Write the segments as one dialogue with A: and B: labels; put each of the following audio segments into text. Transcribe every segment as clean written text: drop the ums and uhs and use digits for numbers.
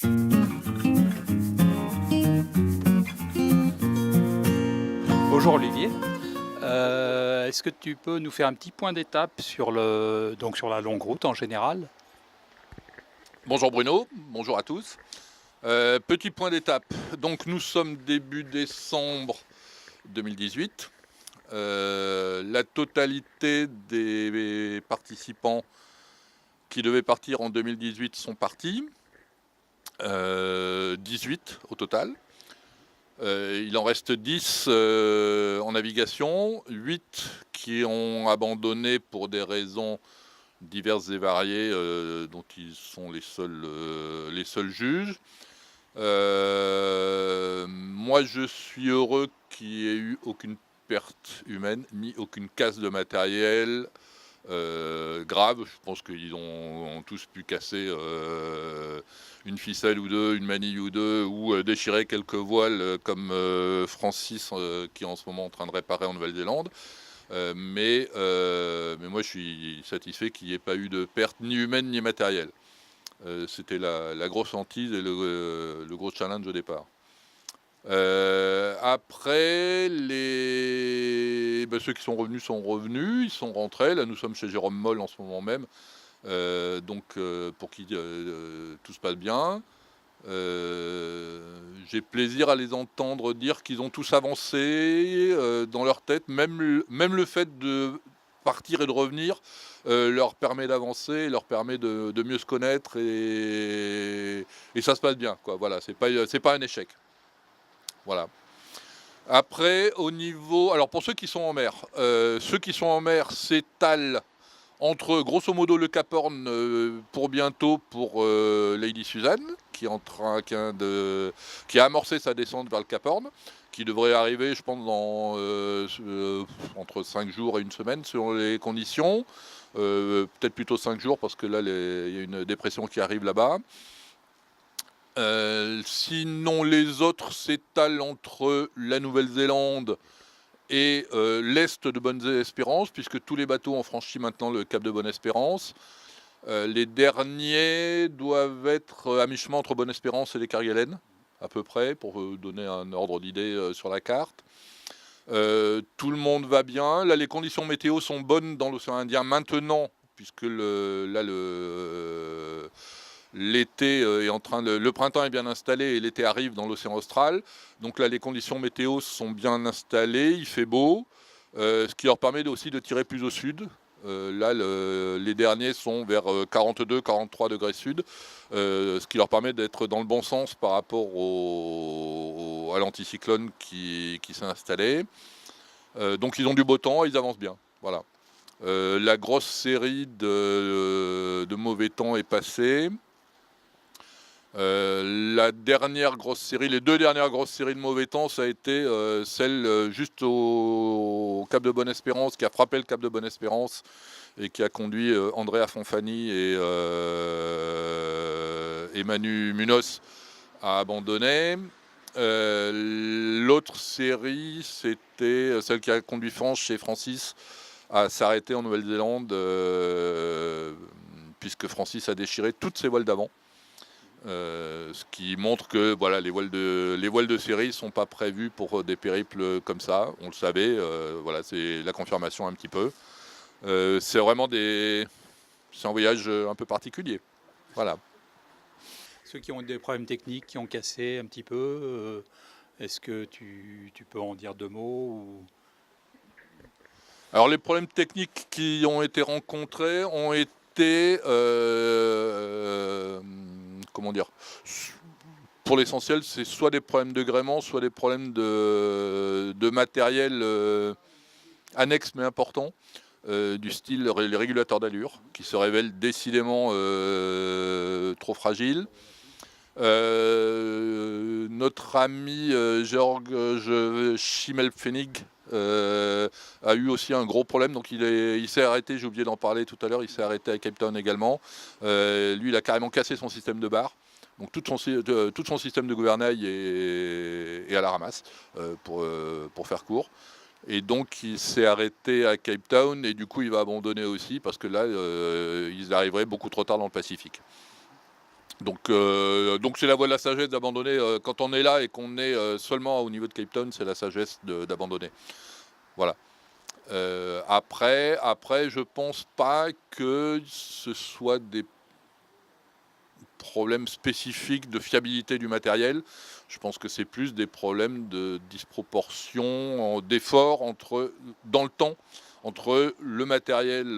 A: Bonjour Olivier. Est-ce que tu peux nous faire un petit point d'étape sur sur la longue route en général?
B: Bonjour Bruno, bonjour à tous. Petit point d'étape. Donc nous sommes début décembre 2018. La totalité des participants qui devaient partir en 2018 sont partis. 18 au total. Il en reste 10 en navigation, 8 qui ont abandonné pour des raisons diverses et variées dont ils sont les seuls juges. Moi je suis heureux qu'il n'y ait eu aucune perte humaine ni aucune casse de matériel grave. Je pense qu'ils ont tous pu casser une ficelle ou deux, une manille ou deux, ou déchirer quelques voiles comme Francis qui est en ce moment en train de réparer en Nouvelle-Zélande. Mais moi je suis satisfait qu'il n'y ait pas eu de perte ni humaine ni matérielle. C'était la grosse hantise et le gros challenge au départ. Après, ceux qui sont revenus, ils sont rentrés. Là nous sommes chez Jérôme Moll en ce moment même, pour qui tout se passe bien. J'ai plaisir à les entendre dire qu'ils ont tous avancé dans leur tête, même le fait de partir et de revenir leur permet d'avancer, leur permet de mieux se connaître et ça se passe bien, quoi. Voilà, c'est pas un échec. Voilà. Après, au niveau, alors pour ceux qui sont en mer, s'étalent entre grosso modo le Cap Horn pour bientôt pour Lady Suzanne qui a amorcé sa descente vers le Cap Horn, qui devrait arriver je pense dans entre 5 jours et une semaine selon les conditions, peut-être plutôt 5 jours parce que là il y a une dépression qui arrive là-bas. Sinon les autres s'étalent entre la Nouvelle-Zélande et l'est de Bonne-Espérance, puisque tous les bateaux ont franchi maintenant le cap de Bonne-Espérance. Les derniers doivent être à mi-chemin entre Bonne-Espérance et les Kerguelen, à peu près, pour donner un ordre d'idée sur la carte. Tout le monde va bien. Là, les conditions météo sont bonnes dans l'océan Indien maintenant, puisque l'été est le printemps est bien installé et l'été arrive dans l'océan austral. Donc là, les conditions météo sont bien installées, il fait beau, ce qui leur permet aussi de tirer plus au sud. Là, les derniers sont vers 42-43 degrés sud, ce qui leur permet d'être dans le bon sens par rapport à l'anticyclone qui s'est installé. Donc ils ont du beau temps, ils avancent bien. Voilà. La grosse série de mauvais temps est passée. Les deux dernières grosses séries de mauvais temps, ça a été celle juste au Cap de Bonne-Espérance, qui a frappé le Cap de Bonne-Espérance et qui a conduit Andrea Fonfani et Manu Munoz à abandonner. L'autre série, c'était celle qui a conduit Franche et Francis à s'arrêter en Nouvelle-Zélande, puisque Francis a déchiré toutes ses voiles d'avant. Ce qui montre que voilà, les voiles de série ne sont pas prévues pour des périples comme ça, on le savait, voilà, c'est la confirmation un petit peu. C'est vraiment c'est un voyage un peu particulier. Voilà.
A: Ceux qui ont des problèmes techniques, qui ont cassé un petit peu, est-ce que tu peux en dire deux mots
B: Alors les problèmes techniques qui ont été rencontrés ont été comment dire, pour l'essentiel, c'est soit des problèmes de gréement, soit des problèmes de matériel annexe mais important, du style les régulateurs d'allure, qui se révèlent décidément trop fragiles. Notre ami Georg Schimmelpfennig a eu aussi un gros problème, donc il s'est arrêté, j'ai oublié d'en parler tout à l'heure, il s'est arrêté à Cape Town également. Lui, il a carrément cassé son système de barre, donc tout son système de gouvernail est à la ramasse, pour faire court. Et donc il s'est arrêté à Cape Town et du coup il va abandonner aussi parce que là ils arriveraient beaucoup trop tard dans le Pacifique. Donc c'est la voie de la sagesse d'abandonner. Quand on est là et qu'on est seulement au niveau de Cape Town, c'est la sagesse d'abandonner. Voilà. Après, je pense pas que ce soit des problèmes spécifiques de fiabilité du matériel. Je pense que c'est plus des problèmes de disproportion, d'effort dans le temps entre le matériel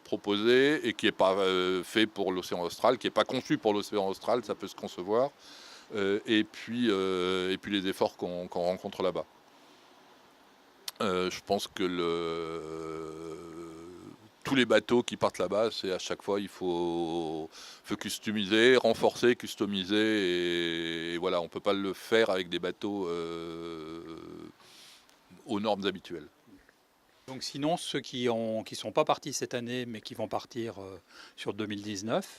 B: proposé et qui n'est pas fait pour l'océan austral, qui n'est pas conçu pour l'océan austral, ça peut se concevoir, et puis les efforts qu'on rencontre là-bas. Je pense que tous les bateaux qui partent là-bas, c'est à chaque fois il faut customiser, renforcer, customiser, et voilà, on ne peut pas le faire avec des bateaux aux normes habituelles.
A: Donc sinon, ceux qui sont pas partis cette année, mais qui vont partir sur 2019.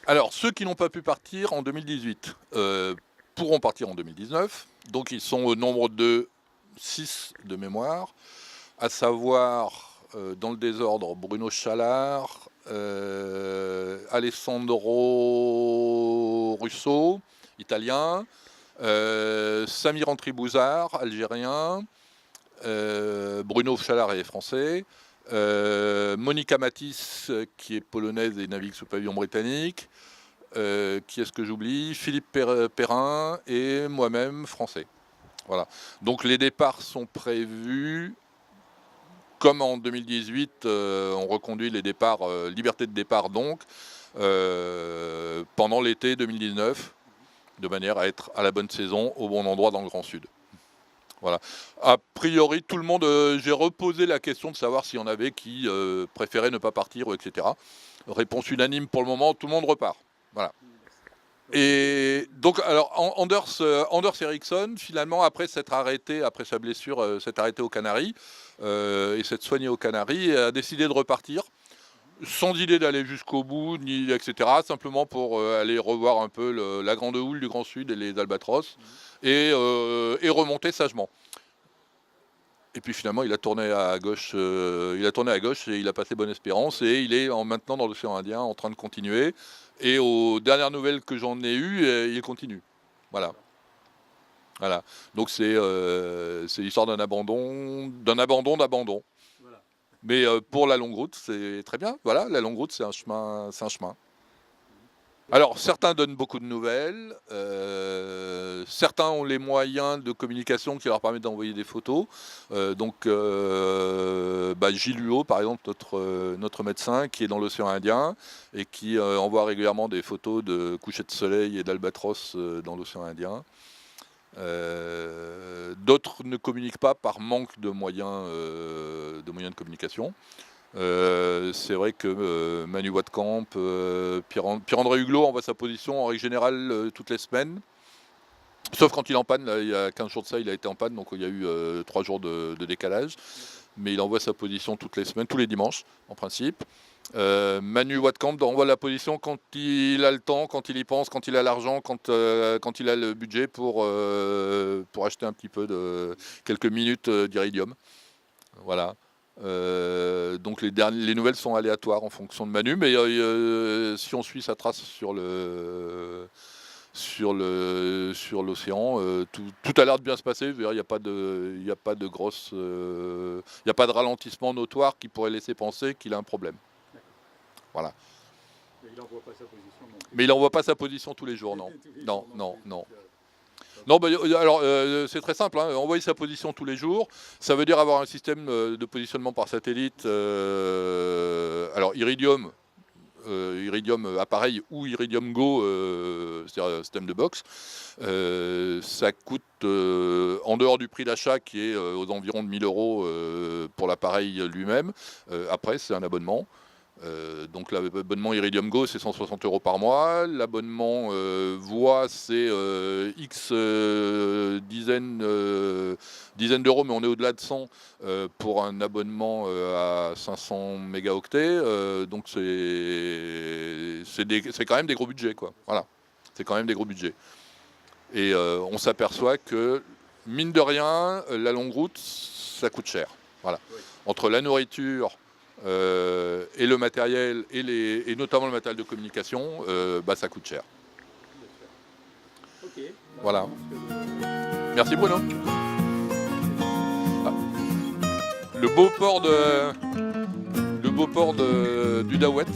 B: Alors, ceux qui n'ont pas pu partir en 2018 pourront partir en 2019. Donc, ils sont au nombre de 6 de mémoire, à savoir, dans le désordre, Bruno Chalard, Alessandro Russo, italien, Samir Antribouzard, algérien, Bruno Chalard est français, Monica Matisse, qui est polonaise et navigue sous pavillon britannique, qui est-ce que j'oublie, Philippe Perrin et moi-même français. Voilà. Donc les départs sont prévus. Comme en 2018, on reconduit les départs, liberté de départ donc, pendant l'été 2019, de manière à être à la bonne saison, au bon endroit dans le Grand Sud. Voilà. A priori, tout le monde, j'ai reposé la question de savoir s'il y en avait qui préféraient ne pas partir, etc. Réponse unanime pour le moment, tout le monde repart. Voilà. Et donc, alors, Anders Eriksson, finalement, après s'être arrêté, après sa blessure, s'est arrêté aux Canaries et s'être soigné aux Canaries, a décidé de repartir, sans idée d'aller jusqu'au bout, ni etc. Simplement pour aller revoir un peu la grande houle du Grand Sud et les albatros, et remonter sagement. Et puis finalement, il a tourné à gauche, et il a passé Bonne Espérance, et il est maintenant dans l'océan Indien en train de continuer. Et aux dernières nouvelles que j'en ai eues, il continue. Voilà. Voilà. Donc c'est l'histoire d'un abandon. Voilà. Mais pour la longue route, c'est très bien. Voilà, la longue route, c'est un chemin. Alors, certains donnent beaucoup de nouvelles, certains ont les moyens de communication qui leur permettent d'envoyer des photos. Gilles Huot, par exemple, notre médecin, qui est dans l'océan Indien et qui envoie régulièrement des photos de couchers de soleil et d'albatros dans l'océan Indien. D'autres ne communiquent pas par manque de moyens de communication. C'est vrai que Manu Wattkamp, Pierre-André Huglot envoie sa position en règle générale toutes les semaines. Sauf quand il est en panne, là, il y a 15 jours de ça, il a été en panne, donc il y a eu 3 jours de décalage. Mais il envoie sa position toutes les semaines, tous les dimanches, en principe. Manu Wattkamp envoie la position quand il a le temps, quand il y pense, quand il a l'argent, quand il a le budget pour acheter un petit peu quelques minutes d'Iridium. Voilà. Donc les nouvelles sont aléatoires en fonction de Manu, mais si on suit sa trace sur l'océan, tout a l'air de bien se passer. Il n'y a pas de grosse, il n'y a pas de ralentissement notoire qui pourrait laisser penser qu'il a un problème. Voilà.
A: Mais il n'envoie pas sa position non plus.
B: Mais il n'envoie pas sa position tous les jours, non. Non. Non, alors c'est très simple, hein. Envoyer sa position tous les jours, ça veut dire avoir un système de positionnement par satellite. Alors Iridium appareil ou Iridium Go, c'est-à-dire un système de box, ça coûte, en dehors du prix d'achat qui est aux environs de 1000 euros pour l'appareil lui-même, après c'est un abonnement. Donc l'abonnement Iridium Go c'est 160 euros par mois, l'abonnement Voix c'est X dizaines d'euros, mais on est au-delà de 100 pour un abonnement à 500 mégaoctets, donc c'est quand même des gros budgets, quoi. Voilà, c'est quand même des gros budgets. Et on s'aperçoit que, mine de rien, la longue route, ça coûte cher. Voilà. Oui. Entre la nourriture, et le matériel, et notamment le matériel de communication, ça coûte cher.
A: Ok.
B: Voilà. Merci Bruno. Le beau port du Daouette.